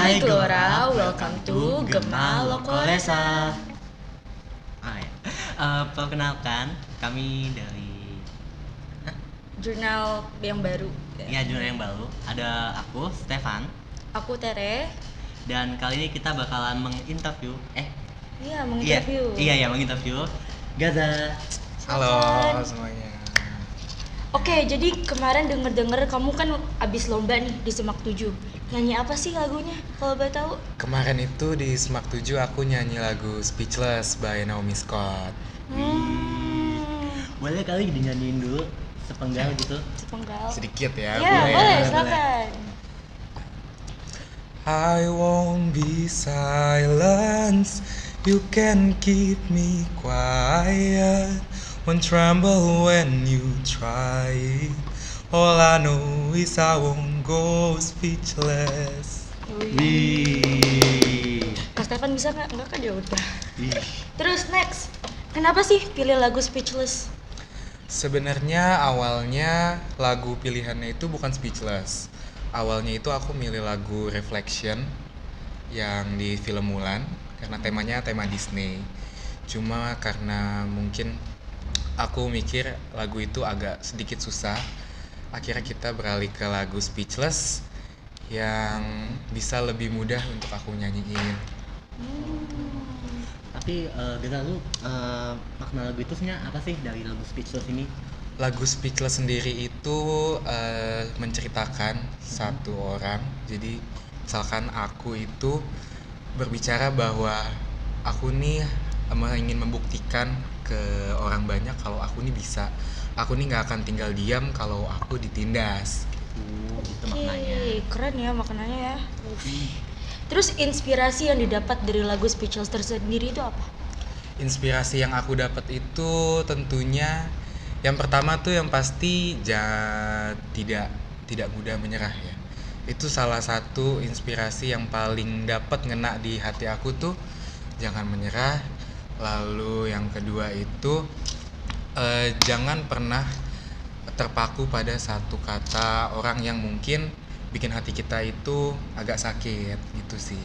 Hai Glora, welcome to Gema Lokolesa. Perkenalkan, kami dari Jurnal yang baru. jurnal yang baru. Ada aku, Stefan, Aku Tere. dan kali ini kita bakalan menginterview. Menginterview Gaza. Halo semuanya. Oke, jadi kemarin denger kamu kan abis lomba nih di Semak 7. Nyanyi apa sih lagunya kalau boleh tahu? Kemarin itu di Semak 7 aku nyanyi lagu Speechless by Naomi Scott. Boleh kali dinyanyiin dulu sepenggal gitu. Sepenggal. Sedikit ya. Boleh, silakan. I won't be silent. You can keep me quiet. Won't tremble when you try. All I know is I won't go speechless. Wih. Kak Stefan bisa nggak? Nggak kan ya udah. Ih. Terus next, kenapa sih pilih lagu Speechless? Sebenarnya awalnya lagu pilihannya itu bukan Speechless. Awalnya itu aku milih lagu Reflection yang di film Mulan karena temanya tema Disney. Cuma karena mungkin aku mikir lagu itu agak sedikit susah, akhirnya kita beralih ke lagu Speechless yang bisa lebih mudah untuk aku nyanyiin. Tapi Gaza, lu makna lagu itu sebenarnya apa sih dari lagu Speechless ini? Lagu Speechless sendiri itu menceritakan satu orang. Jadi misalkan aku itu berbicara bahwa aku nih ingin membuktikan ke orang banyak kalau aku nih bisa. Aku nih nggak akan tinggal diam kalau aku ditindas. Gitu maknanya. Keren ya maknanya ya. Terus inspirasi yang didapat dari lagu Speechless tersendiri itu apa? Inspirasi yang aku dapat itu tentunya yang pertama tuh yang pasti tidak mudah menyerah ya. Itu salah satu inspirasi yang paling dapat ngena di hati aku tuh, jangan menyerah. Lalu yang kedua itu jangan pernah terpaku pada satu kata orang yang mungkin bikin hati kita itu agak sakit gitu sih.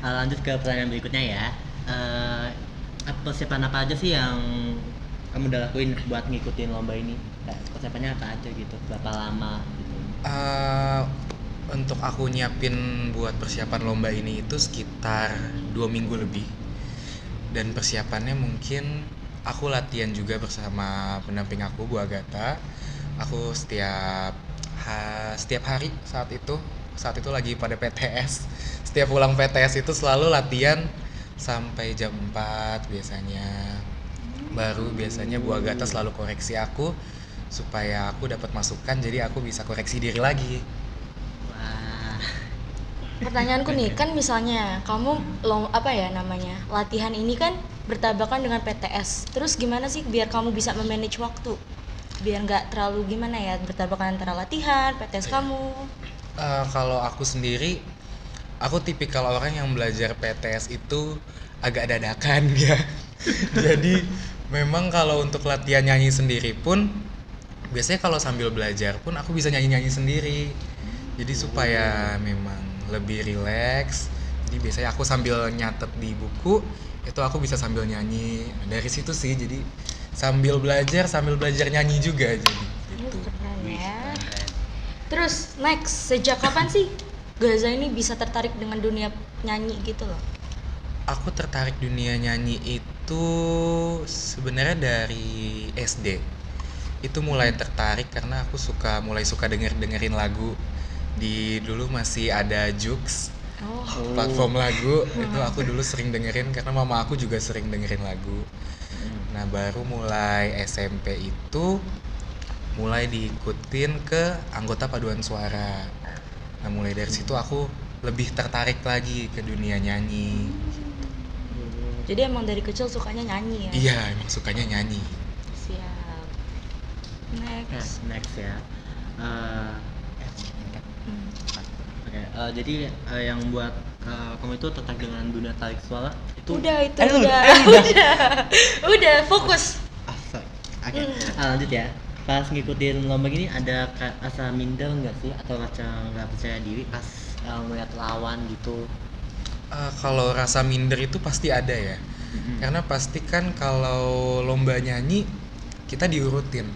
Lanjut ke pertanyaan berikutnya ya. Persiapan apa aja sih yang kamu udah lakuin buat ngikutin lomba ini? Persiapannya apa aja gitu? Berapa lama gitu? Untuk aku nyiapin buat persiapan lomba ini itu sekitar 2 minggu lebih. Dan persiapannya mungkin aku latihan juga bersama pendamping aku, Bu Agatha. Aku setiap hari saat itu lagi pada PTS. Setiap pulang PTS itu selalu latihan sampai jam 4 biasanya. Baru biasanya Bu Agatha selalu koreksi aku supaya aku dapat masukan, jadi aku bisa koreksi diri lagi. Wah. Pertanyaanku nih, kan misalnya kamu latihan ini kan bertabrakan dengan PTS. Terus gimana sih biar kamu bisa memanage waktu? Biar nggak terlalu bertabrakan antara latihan, PTS kamu. Kalau aku sendiri, aku tipikal orang yang belajar PTS itu agak dadakan ya. Jadi memang kalau untuk latihan nyanyi sendiri pun, biasanya kalau sambil belajar pun aku bisa nyanyi sendiri. Jadi supaya memang lebih rileks. Jadi biasanya aku sambil nyatet di buku, itu aku bisa sambil nyanyi. Dari situ sih, jadi sambil belajar nyanyi juga jadi gitu. Keren ya. Terus next, sejak kapan sih Gaza ini bisa tertarik dengan dunia nyanyi gitu loh? Aku tertarik dunia nyanyi itu sebenarnya dari SD. Itu mulai tertarik karena aku mulai suka dengerin lagu. Dulu masih ada Joox, platform lagu. Itu aku dulu sering dengerin karena mama aku juga sering dengerin lagu. Nah, baru mulai SMP itu mulai diikutin ke anggota paduan suara. Nah, mulai dari situ aku lebih tertarik lagi ke dunia nyanyi. Jadi emang dari kecil sukanya nyanyi ya? Iya, emang sukanya nyanyi. Siap. Next ya. Jadi yang buat kamu itu tertarik dengan dunia tarik suara itu? Udah fokus. Oke. Lanjut ya. pas ngikutin lomba gini ada rasa minder nggak sih atau rasa nggak percaya diri pas melihat lawan gitu? Kalau rasa minder itu pasti ada ya. Karena pasti kan kalau lomba nyanyi kita diurutin.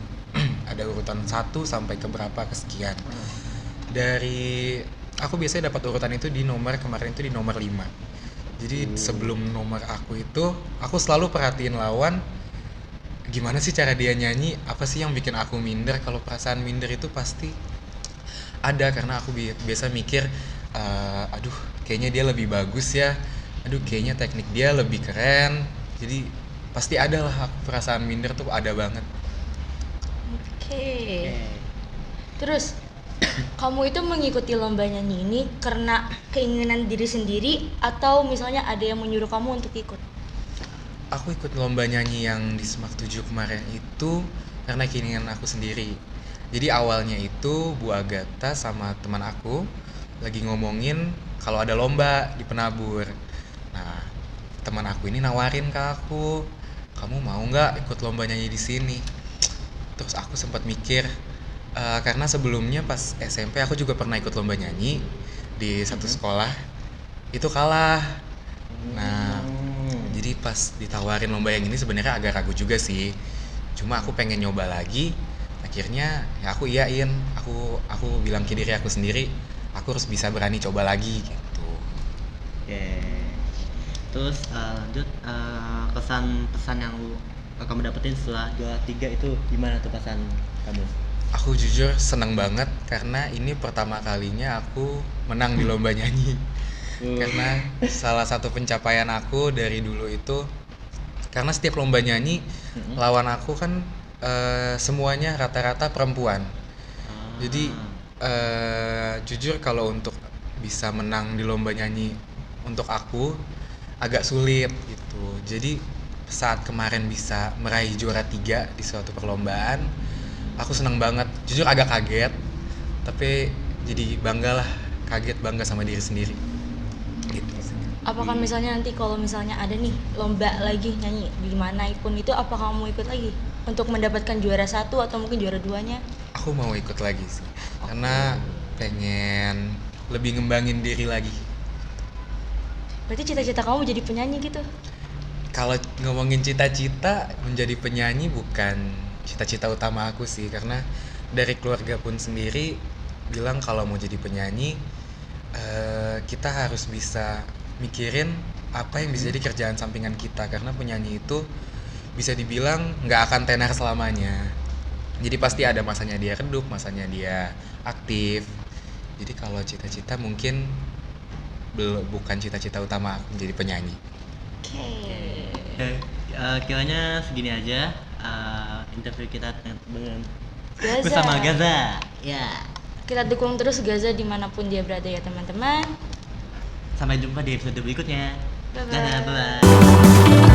Ada urutan 1 sampai ke berapa kesekian. Dari aku biasanya dapat urutan itu di nomor kemarin itu di nomor 5. Jadi sebelum nomor aku itu aku selalu perhatiin lawan gimana sih cara dia nyanyi, apa sih yang bikin aku minder. Kalau perasaan minder itu pasti ada karena aku biasa mikir aduh kayaknya dia lebih bagus ya, aduh kayaknya teknik dia lebih keren. Jadi pasti ada lah perasaan minder tuh ada banget. Oke. Terus kamu itu mengikuti lomba nyanyi ini karena keinginan diri sendiri atau misalnya ada yang menyuruh kamu untuk ikut? Aku ikut lomba nyanyi yang di Semak 7 kemarin itu karena keinginan aku sendiri. Jadi awalnya itu Bu Agatha sama teman aku lagi ngomongin kalau ada lomba di Penabur. Nah, teman aku ini nawarin ke aku, kamu mau nggak ikut lomba nyanyi di sini? Terus aku sempat mikir, karena sebelumnya pas SMP aku juga pernah ikut lomba nyanyi di satu sekolah, itu kalah. Nah, jadi pas ditawarin lomba yang ini sebenarnya agak ragu juga sih. Cuma aku pengen nyoba lagi. Akhirnya ya aku iyain. Aku bilang ke diri aku sendiri, aku harus bisa berani coba lagi gitu. Oke. Terus lanjut kesan pesan yang kamu dapetin setelah juara 3 itu gimana tuh pesan kamu? Aku jujur seneng banget karena ini pertama kalinya aku menang di lomba nyanyi. Karena salah satu pencapaian aku dari dulu itu, karena setiap lomba nyanyi lawan aku kan semuanya rata-rata perempuan. Jadi jujur kalau untuk bisa menang di lomba nyanyi untuk aku agak sulit gitu. Jadi saat kemarin bisa meraih juara 3 di suatu perlombaan, aku seneng banget. Jujur agak kaget, tapi jadi bangga lah, kaget bangga sama diri sendiri. Gitu. Apakah misalnya nanti kalau misalnya ada nih lomba lagi nyanyi di mana pun itu, apa kamu ikut lagi untuk mendapatkan juara 1 atau mungkin juara 2-nya? Aku mau ikut lagi sih, karena pengen lebih ngembangin diri lagi. Berarti cita-cita kamu jadi penyanyi gitu? Kalau ngomongin cita-cita, menjadi penyanyi bukan cita-cita utama aku sih, karena dari keluarga pun sendiri bilang kalau mau jadi penyanyi kita harus bisa mikirin apa yang bisa jadi kerjaan sampingan kita, karena penyanyi itu bisa dibilang nggak akan tenar selamanya. Jadi pasti ada masanya dia redup, masanya dia aktif. Jadi kalau cita-cita mungkin bukan cita-cita utama aku menjadi penyanyi. Oke. Kiranya segini aja interview kita dengan Gaza. bersama Gaza. Ya. Kita dukung terus Gaza dimanapun dia berada ya teman-teman. Sampai jumpa di episode berikutnya. Bye-bye. Dadah, bye.